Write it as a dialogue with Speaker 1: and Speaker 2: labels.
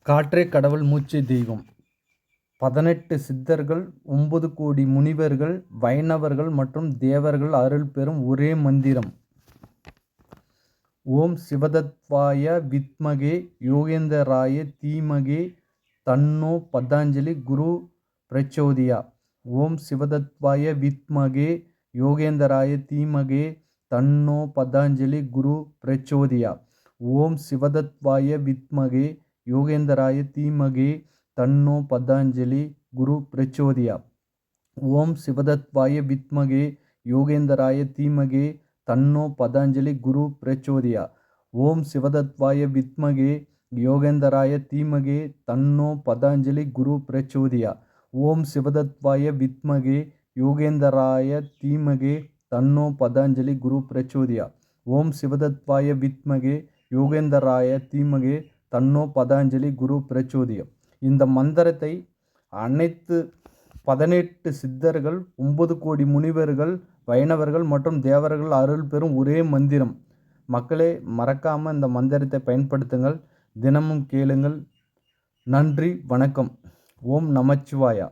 Speaker 1: காற்றே கடவுள் மூச்சே தெய்வம். 18 சித்தர்கள், 9 கோடி முனிவர்கள், வைணவர்கள் மற்றும் தேவர்கள் அருள் பெறும் ஒரே மந்திரம். ஓம் சிவதத்வாய வித்மகே யோகேந்தராய தீமகே தன்னோ பதாஞ்சலி குரு பிரச்சோதியா. ஓம் சிவதத்வாய வித்மகே யோகேந்தராய தீமகே தன்னோ பதாஞ்சலி குரு பிரச்சோதியா. ஓம் சிவதத்வாய வித்மகே யோகேந்தராய தீமகே தன்னோ பதாஞ்சலி குரு பிரச்சோதியா. ஓம் சிவதத்வாய வித்மகே யோகேந்தராய தீமகே தன்னோ பதாஞ்சலி குரு பிரச்சோதியா. ஓம் சிவதத்வாய வித்மகே யோகேந்தராய தீமகே தன்னோ பதாஞ்சலி குரு பிரச்சோதியா. ஓம் சிவதத்வாய வித்மகே யோகேந்தராய தீமகே தன்னோ பதாஞ்சலி குரு பிரச்சோதியா. ஓம் சிவதத்வாய வித்மகே யோகேந்தராய தீமகே தன்னோ பதாஞ்சலி குரு பிரச்சோதியா. இந்த மந்திரத்தை அனைத்து 18 சித்தர்கள், 9 கோடி முனிவர்கள், வைணவர்கள் மற்றும் தேவர்கள் அருள் பெறும் ஒரே மந்திரம். மக்களே, மறக்காமல் இந்த மந்திரத்தை பயன்படுத்துங்கள். தினமும் கேளுங்கள். நன்றி, வணக்கம். ஓம் நமச்சிவாயா.